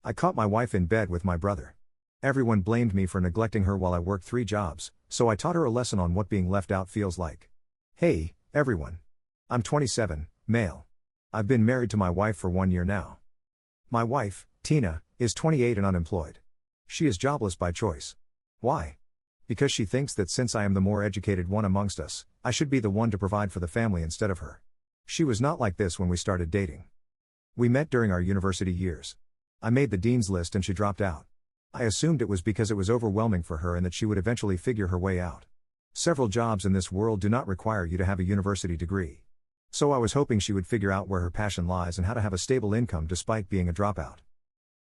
I caught my wife in bed with my brother. Everyone blamed me for neglecting her while I worked 3 jobs, so I taught her a lesson on what being left out feels like. Hey, everyone. I'm 27, male. I've been married to my wife for 1 year now. My wife, Tina, is 28 and unemployed. She is jobless by choice. Why? Because she thinks that since I am the more educated one amongst us, I should be the one to provide for the family instead of her. She was not like this when we started dating. We met during our university years. I made the dean's list and she dropped out. I assumed it was because it was overwhelming for her and that she would eventually figure her way out. Several jobs in this world do not require you to have a university degree. So I was hoping she would figure out where her passion lies and how to have a stable income despite being a dropout.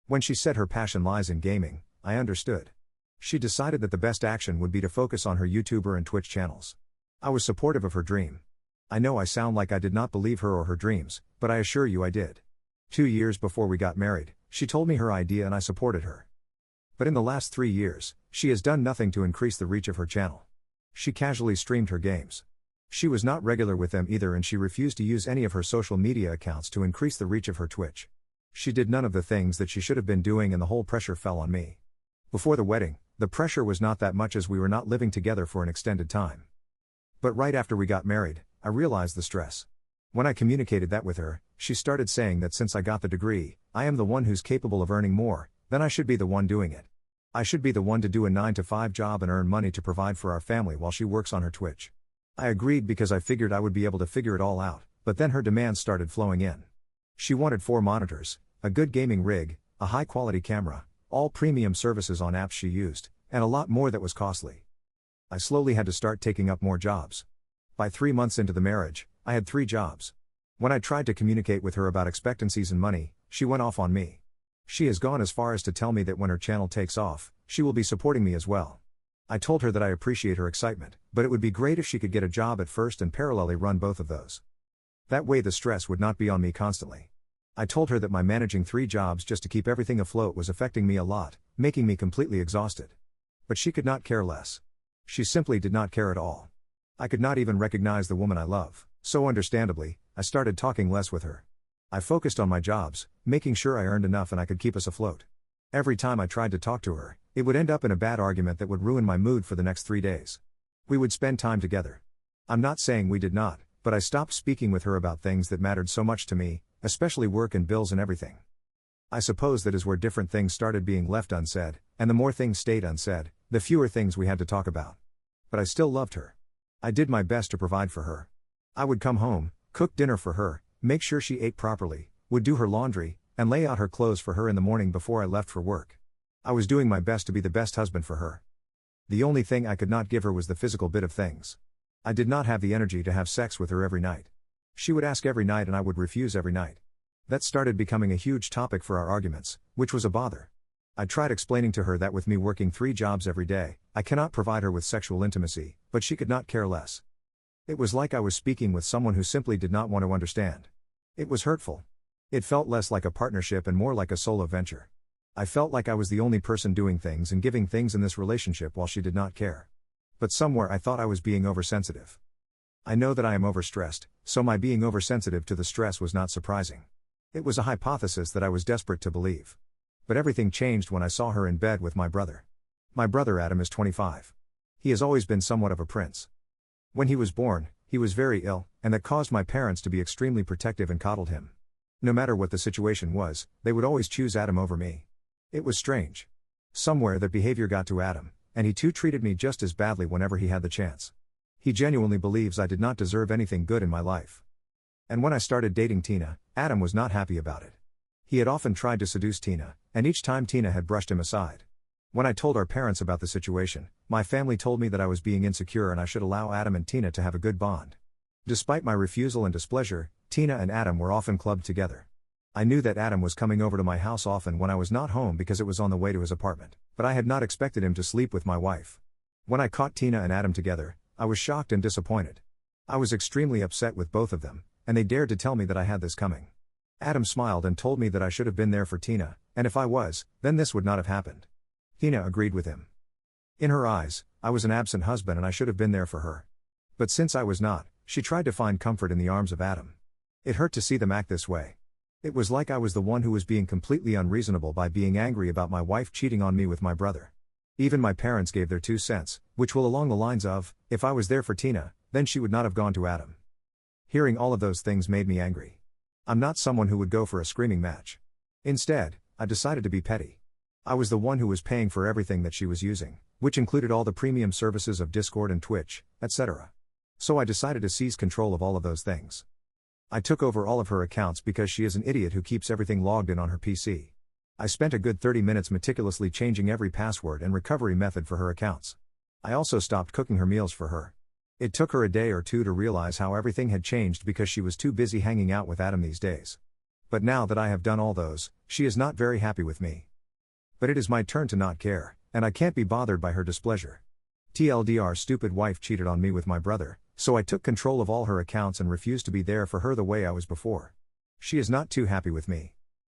When she said her passion lies in gaming, I understood. She decided that the best action would be to focus on her YouTuber and Twitch channels. I was supportive of her dream. I know I sound like I did not believe her or her dreams, but I assure you I did. 2 years before we got married, she told me her idea and I supported her. But in the last 3 years, she has done nothing to increase the reach of her channel. She casually streamed her games. She was not regular with them either and she refused to use any of her social media accounts to increase the reach of her Twitch. She did none of the things that she should have been doing and the whole pressure fell on me. Before the wedding, the pressure was not that much as we were not living together for an extended time. But right after we got married, I realized the stress. When I communicated that with her, she started saying that since I got the degree, I am the one who's capable of earning more, then I should be the one doing it. I should be the one to do a 9-to-5 job and earn money to provide for our family while she works on her Twitch. I agreed because I figured I would be able to figure it all out, but then her demands started flowing in. She wanted 4 monitors, a good gaming rig, a high-quality camera, all premium services on apps she used, and a lot more that was costly. I slowly had to start taking up more jobs. By 3 months into the marriage, I had 3 jobs. When I tried to communicate with her about expectancies and money, she went off on me. She has gone as far as to tell me that when her channel takes off, she will be supporting me as well. I told her that I appreciate her excitement, but it would be great if she could get a job at first and parallelly run both of those. That way the stress would not be on me constantly. I told her that my managing 3 jobs just to keep everything afloat was affecting me a lot, making me completely exhausted. But she could not care less. She simply did not care at all. I could not even recognize the woman I love, so understandably, I started talking less with her. I focused on my jobs, making sure I earned enough and I could keep us afloat. Every time I tried to talk to her, it would end up in a bad argument that would ruin my mood for the next 3 days. We would spend time together. I'm not saying we did not, but I stopped speaking with her about things that mattered so much to me, especially work and bills and everything. I suppose that is where different things started being left unsaid, and the more things stayed unsaid, the fewer things we had to talk about. But I still loved her. I did my best to provide for her. I would come home, cook dinner for her, make sure she ate properly, would do her laundry, and lay out her clothes for her in the morning before I left for work. I was doing my best to be the best husband for her. The only thing I could not give her was the physical bit of things. I did not have the energy to have sex with her every night. She would ask every night and I would refuse every night. That started becoming a huge topic for our arguments, which was a bother. I tried explaining to her that with me working 3 jobs every day, I cannot provide her with sexual intimacy, but she could not care less. It was like I was speaking with someone who simply did not want to understand. It was hurtful. It felt less like a partnership and more like a solo venture. I felt like I was the only person doing things and giving things in this relationship while she did not care. But somewhere I thought I was being oversensitive. I know that I am overstressed, so my being oversensitive to the stress was not surprising. It was a hypothesis that I was desperate to believe. But everything changed when I saw her in bed with my brother. My brother Adam is 25. He has always been somewhat of a prince. When he was born, he was very ill, and that caused my parents to be extremely protective and coddled him. No matter what the situation was, they would always choose Adam over me. It was strange. Somewhere that behavior got to Adam, and he too treated me just as badly whenever he had the chance. He genuinely believes I did not deserve anything good in my life. And when I started dating Tina, Adam was not happy about it. He had often tried to seduce Tina, and each time Tina had brushed him aside. When I told our parents about the situation, my family told me that I was being insecure and I should allow Adam and Tina to have a good bond. Despite my refusal and displeasure, Tina and Adam were often clubbed together. I knew that Adam was coming over to my house often when I was not home because it was on the way to his apartment, but I had not expected him to sleep with my wife. When I caught Tina and Adam together, I was shocked and disappointed. I was extremely upset with both of them, and they dared to tell me that I had this coming. Adam smiled and told me that I should have been there for Tina, and if I was, then this would not have happened. Tina agreed with him. In her eyes, I was an absent husband and I should have been there for her. But since I was not, she tried to find comfort in the arms of Adam. It hurt to see them act this way. It was like I was the one who was being completely unreasonable by being angry about my wife cheating on me with my brother. Even my parents gave their 2 cents, which were along the lines of, if I was there for Tina, then she would not have gone to Adam. Hearing all of those things made me angry. I'm not someone who would go for a screaming match. Instead, I decided to be petty. I was the one who was paying for everything that she was using, which included all the premium services of Discord and Twitch, etc. So I decided to seize control of all of those things. I took over all of her accounts because she is an idiot who keeps everything logged in on her PC. I spent a good 30 minutes meticulously changing every password and recovery method for her accounts. I also stopped cooking her meals for her. It took her a day or two to realize how everything had changed because she was too busy hanging out with Adam these days. But now that I have done all those, she is not very happy with me. But it is my turn to not care, and I can't be bothered by her displeasure. TLDR, stupid wife cheated on me with my brother, so I took control of all her accounts and refused to be there for her the way I was before. She is not too happy with me.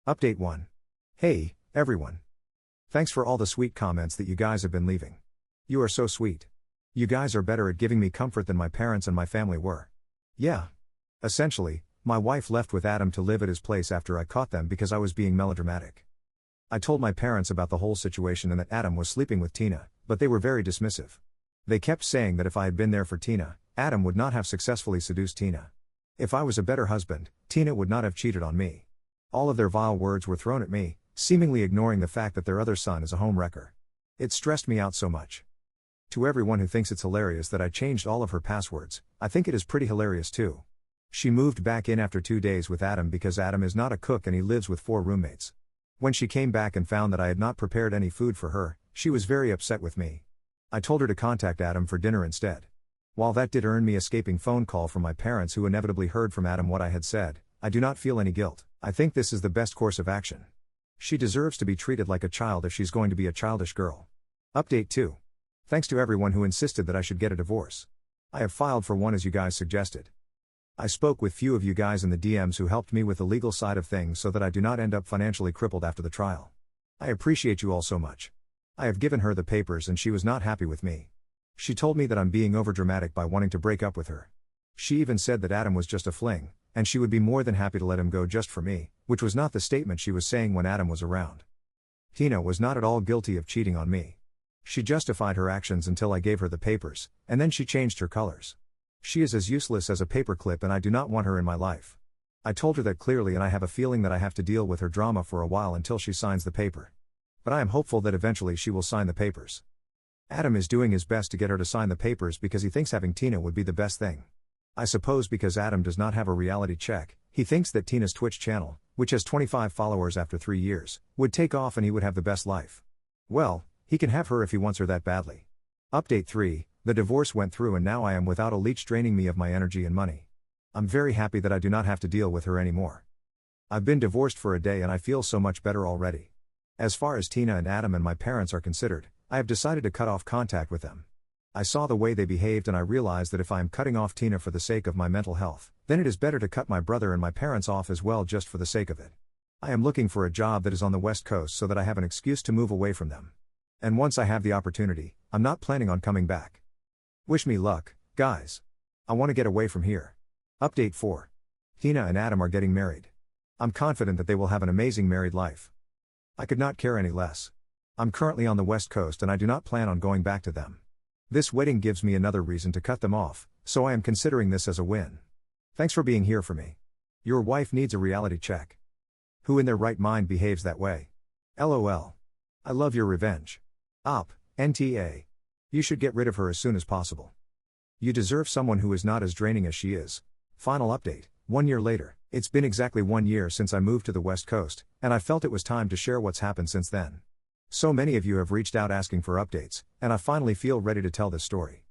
Update 1. Hey, everyone. Thanks for all the sweet comments that you guys have been leaving. You are so sweet. You guys are better at giving me comfort than my parents and my family were. Yeah. Essentially, my wife left with Adam to live at his place after I caught them because I was being melodramatic. I told my parents about the whole situation and that Adam was sleeping with Tina, but they were very dismissive. They kept saying that if I had been there for Tina, Adam would not have successfully seduced Tina. If I was a better husband, Tina would not have cheated on me. All of their vile words were thrown at me, seemingly ignoring the fact that their other son is a home wrecker. It stressed me out so much. To everyone who thinks it's hilarious that I changed all of her passwords, I think it is pretty hilarious too. She moved back in after 2 days with Adam because Adam is not a cook and he lives with 4 roommates. When she came back and found that I had not prepared any food for her, she was very upset with me. I told her to contact Adam for dinner instead. While that did earn me a escaping phone call from my parents who inevitably heard from Adam what I had said, I do not feel any guilt. I think this is the best course of action. She deserves to be treated like a child if she's going to be a childish girl. Update 2. Thanks to everyone who insisted that I should get a divorce. I have filed for one as you guys suggested. I spoke with few of you guys in the DMs who helped me with the legal side of things so that I do not end up financially crippled after the trial. I appreciate you all so much. I have given her the papers and she was not happy with me. She told me that I'm being overdramatic by wanting to break up with her. She even said that Adam was just a fling, and she would be more than happy to let him go just for me, which was not the statement she was saying when Adam was around. Tina was not at all guilty of cheating on me. She justified her actions until I gave her the papers, and then she changed her colors. She is as useless as a paperclip and I do not want her in my life. I told her that clearly and I have a feeling that I have to deal with her drama for a while until she signs the paper. But I am hopeful that eventually she will sign the papers. Adam is doing his best to get her to sign the papers because he thinks having Tina would be the best thing. I suppose because Adam does not have a reality check, he thinks that Tina's Twitch channel, which has 25 followers after 3 years, would take off and he would have the best life. Well, he can have her if he wants her that badly. Update 3, the divorce went through and now I am without a leech draining me of my energy and money. I'm very happy that I do not have to deal with her anymore. I've been divorced for a day and I feel so much better already. As far as Tina and Adam and my parents are considered, I have decided to cut off contact with them. I saw the way they behaved and I realized that if I am cutting off Tina for the sake of my mental health, then it is better to cut my brother and my parents off as well just for the sake of it. I am looking for a job that is on the West Coast so that I have an excuse to move away from them. And once I have the opportunity, I'm not planning on coming back. Wish me luck, guys. I want to get away from here. Update 4. Tina and Adam are getting married. I'm confident that they will have an amazing married life. I could not care any less. I'm currently on the West Coast and I do not plan on going back to them. This wedding gives me another reason to cut them off, so I am considering this as a win. Thanks for being here for me. Your wife needs a reality check. Who in their right mind behaves that way? LOL. I love your revenge. NTA. You should get rid of her as soon as possible. You deserve someone who is not as draining as she is. Final update, 1 year later. It's been exactly 1 year since I moved to the West Coast, and I felt it was time to share what's happened since then. So many of you have reached out asking for updates, and I finally feel ready to tell this story.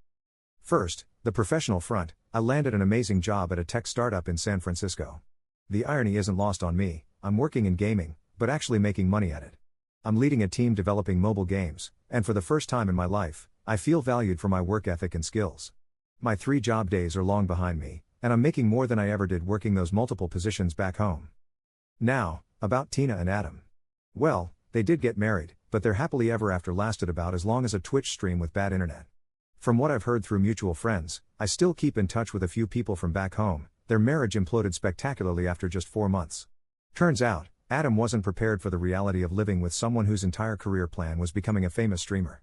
First, the professional front, I landed an amazing job at a tech startup in San Francisco. The irony isn't lost on me, I'm working in gaming, but actually making money at it. I'm leading a team developing mobile games, and for the first time in my life, I feel valued for my work ethic and skills. My 3 job days are long behind me, and I'm making more than I ever did working those multiple positions back home. Now, about Tina and Adam. Well, they did get married, but their happily ever after lasted about as long as a Twitch stream with bad internet. From what I've heard through mutual friends, I still keep in touch with a few people from back home. Their marriage imploded spectacularly after just 4 months. Turns out, Adam wasn't prepared for the reality of living with someone whose entire career plan was becoming a famous streamer.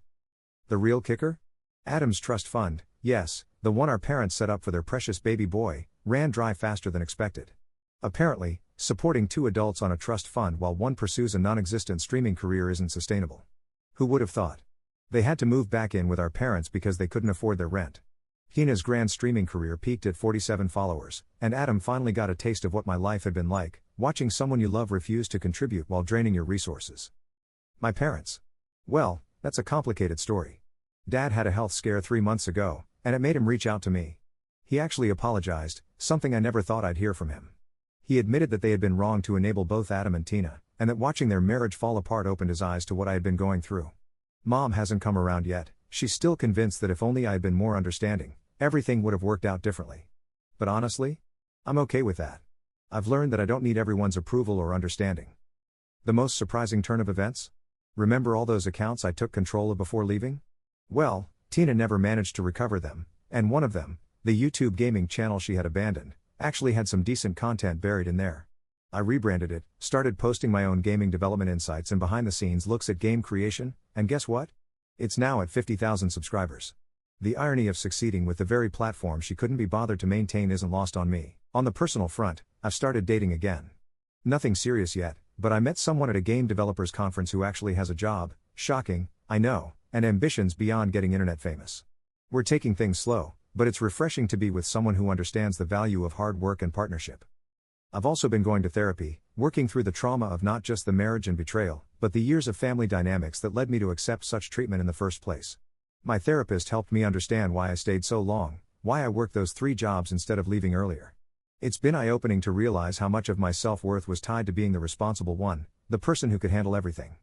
The real kicker? Adam's trust fund, yes, the one our parents set up for their precious baby boy, ran dry faster than expected. Apparently, supporting two adults on a trust fund while one pursues a non-existent streaming career isn't sustainable. Who would have thought? They had to move back in with our parents because they couldn't afford their rent. Tina's grand streaming career peaked at 47 followers, and Adam finally got a taste of what my life had been like, watching someone you love refuse to contribute while draining your resources. My parents. Well, that's a complicated story. Dad had a health scare 3 months ago, and it made him reach out to me. He actually apologized, something I never thought I'd hear from him. He admitted that they had been wrong to enable both Adam and Tina, and that watching their marriage fall apart opened his eyes to what I had been going through. Mom hasn't come around yet. She's still convinced that if only I had been more understanding, everything would have worked out differently. But honestly, I'm okay with that. I've learned that I don't need everyone's approval or understanding. The most surprising turn of events? Remember all those accounts I took control of before leaving? Well, Tina never managed to recover them, and one of them, the YouTube gaming channel she had abandoned, actually had some decent content buried in there. I rebranded it, started posting my own gaming development insights and behind-the-scenes looks at game creation, and guess what? It's now at 50,000 subscribers. The irony of succeeding with the very platform she couldn't be bothered to maintain isn't lost on me. On the personal front, I've started dating again. Nothing serious yet, but I met someone at a game developers conference who actually has a job, shocking, I know, and ambitions beyond getting internet famous. We're taking things slow, but it's refreshing to be with someone who understands the value of hard work and partnership. I've also been going to therapy, working through the trauma of not just the marriage and betrayal, but the years of family dynamics that led me to accept such treatment in the first place. My therapist helped me understand why I stayed so long, why I worked those 3 jobs instead of leaving earlier. It's been eye-opening to realize how much of my self-worth was tied to being the responsible one, the person who could handle everything.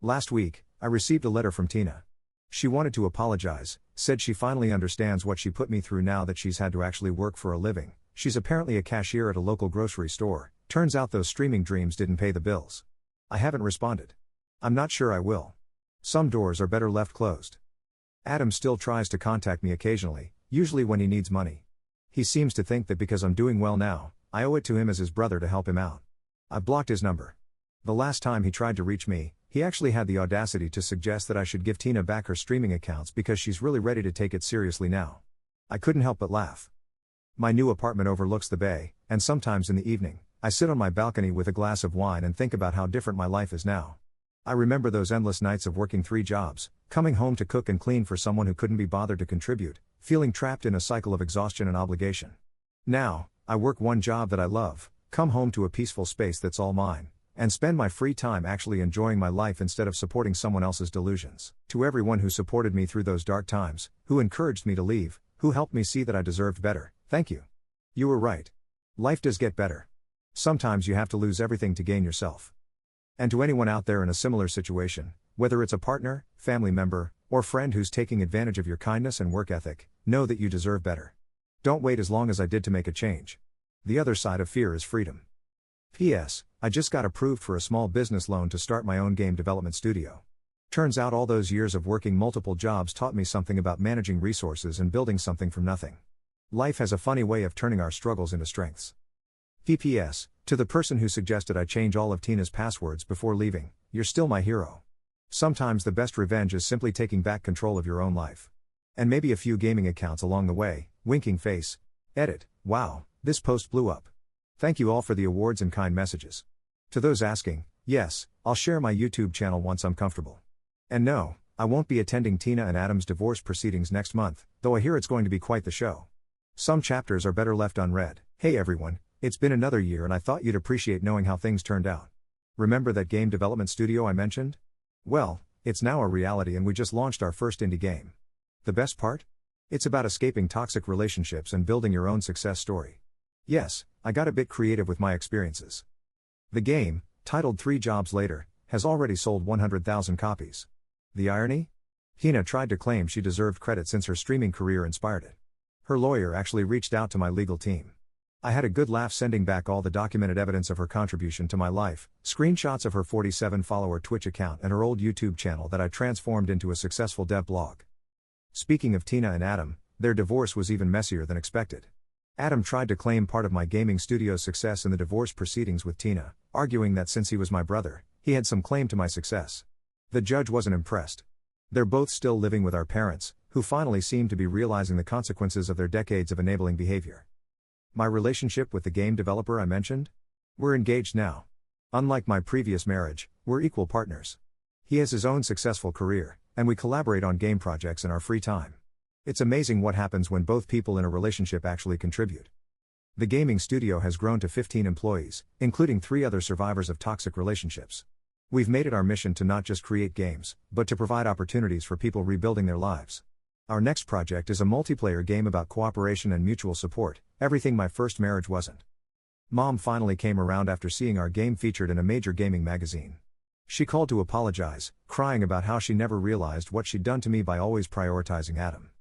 Last week, I received a letter from Tina. She wanted to apologize, said she finally understands what she put me through now that she's had to actually work for a living. She's apparently a cashier at a local grocery store. Turns out those streaming dreams didn't pay the bills. I haven't responded. I'm not sure I will. Some doors are better left closed. Adam still tries to contact me occasionally, usually when he needs money. He seems to think that because I'm doing well now, I owe it to him as his brother to help him out. I blocked his number. The last time he tried to reach me, he actually had the audacity to suggest that I should give Tina back her streaming accounts because she's really ready to take it seriously now. I couldn't help but laugh. My new apartment overlooks the bay, and sometimes in the evening, I sit on my balcony with a glass of wine and think about how different my life is now. I remember those endless nights of working 3 jobs, coming home to cook and clean for someone who couldn't be bothered to contribute, feeling trapped in a cycle of exhaustion and obligation. Now, I work 1 job that I love, come home to a peaceful space that's all mine, and spend my free time actually enjoying my life instead of supporting someone else's delusions. To everyone who supported me through those dark times, who encouraged me to leave, who helped me see that I deserved better, thank you. You were right. Life does get better. Sometimes you have to lose everything to gain yourself. And to anyone out there in a similar situation, whether it's a partner, family member, or friend who's taking advantage of your kindness and work ethic, know that you deserve better. Don't wait as long as I did to make a change. The other side of fear is freedom. P.S. I just got approved for a small business loan to start my own game development studio. Turns out all those years of working multiple jobs taught me something about managing resources and building something from nothing. Life has a funny way of turning our struggles into strengths. P.P.S. To the person who suggested I change all of Tina's passwords before leaving, you're still my hero. Sometimes the best revenge is simply taking back control of your own life. And maybe a few gaming accounts along the way, winking face. Edit, wow, this post blew up. Thank you all for the awards and kind messages. To those asking, yes, I'll share my YouTube channel once I'm comfortable. And no, I won't be attending Tina and Adam's divorce proceedings next month, though I hear it's going to be quite the show. Some chapters are better left unread. Hey everyone, it's been another year and I thought you'd appreciate knowing how things turned out. Remember that game development studio I mentioned? Well, it's now a reality and we just launched our first indie game. The best part? It's about escaping toxic relationships and building your own success story. Yes, I got a bit creative with my experiences. The game, titled 3 Jobs Later, has already sold 100,000 copies. The irony? Tina tried to claim she deserved credit since her streaming career inspired it. Her lawyer actually reached out to my legal team. I had a good laugh sending back all the documented evidence of her contribution to my life, screenshots of her 47-follower Twitch account and her old YouTube channel that I transformed into a successful dev blog. Speaking of Tina and Adam, their divorce was even messier than expected. Adam tried to claim part of my gaming studio's success in the divorce proceedings with Tina, arguing that since he was my brother, he had some claim to my success. The judge wasn't impressed. They're both still living with our parents, who finally seem to be realizing the consequences of their decades of enabling behavior. My relationship with the game developer I mentioned? We're engaged now. Unlike my previous marriage, we're equal partners. He has his own successful career, and we collaborate on game projects in our free time. It's amazing what happens when both people in a relationship actually contribute. The gaming studio has grown to 15 employees, including 3 other survivors of toxic relationships. We've made it our mission to not just create games, but to provide opportunities for people rebuilding their lives. Our next project is a multiplayer game about cooperation and mutual support, everything my first marriage wasn't. Mom finally came around after seeing our game featured in a major gaming magazine. She called to apologize, crying about how she never realized what she'd done to me by always prioritizing Adam.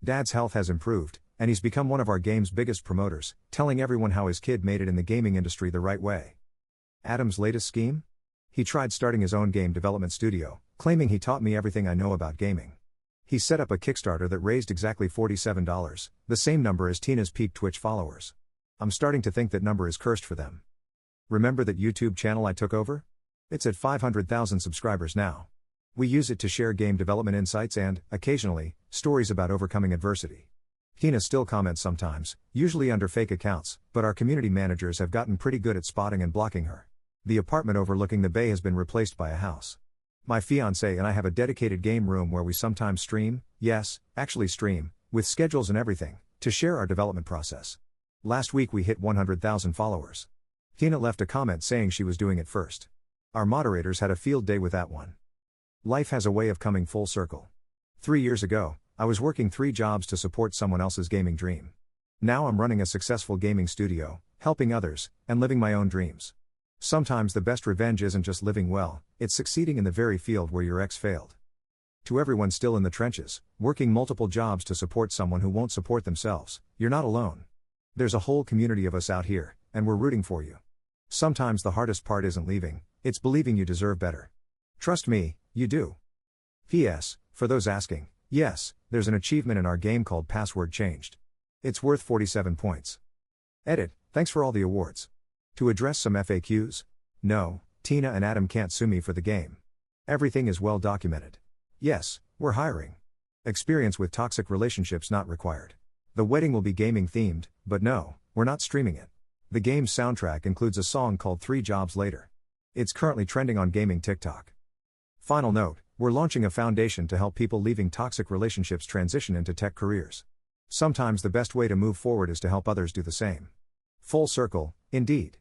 Dad's health has improved, and he's become one of our game's biggest promoters, telling everyone how his kid made it in the gaming industry the right way. Adam's latest scheme? He tried starting his own game development studio, claiming he taught me everything I know about gaming. He set up a Kickstarter that raised exactly $47, the same number as Tina's peak Twitch followers. I'm starting to think that number is cursed for them. Remember that YouTube channel I took over? It's at 500,000 subscribers now. We use it to share game development insights and, occasionally, stories about overcoming adversity. Tina still comments sometimes, usually under fake accounts, but our community managers have gotten pretty good at spotting and blocking her. The apartment overlooking the bay has been replaced by a house. My fiancé and I have a dedicated game room where we sometimes stream, yes, actually stream, with schedules and everything, to share our development process. Last week we hit 100,000 followers. Tina left a comment saying she was doing it first. Our moderators had a field day with that one. Life has a way of coming full circle. 3 years ago, I was working 3 jobs to support someone else's gaming dream. Now I'm running a successful gaming studio, helping others, and living my own dreams. Sometimes the best revenge isn't just living well, it's succeeding in the very field where your ex failed. To everyone still in the trenches, working multiple jobs to support someone who won't support themselves, you're not alone. There's a whole community of us out here, and we're rooting for you. Sometimes the hardest part isn't leaving, it's believing you deserve better. Trust me, you do. P.S. For those asking, yes, there's an achievement in our game called Password Changed. It's worth 47 points. Edit, thanks for all the awards. To address some FAQs? No, Tina and Adam can't sue me for the game. Everything is well documented. Yes, we're hiring. Experience with toxic relationships not required. The wedding will be gaming themed, but no, we're not streaming it. The game's soundtrack includes a song called 3 Jobs Later. It's currently trending on gaming TikTok. Final note, we're launching a foundation to help people leaving toxic relationships transition into tech careers. Sometimes the best way to move forward is to help others do the same. Full circle, indeed.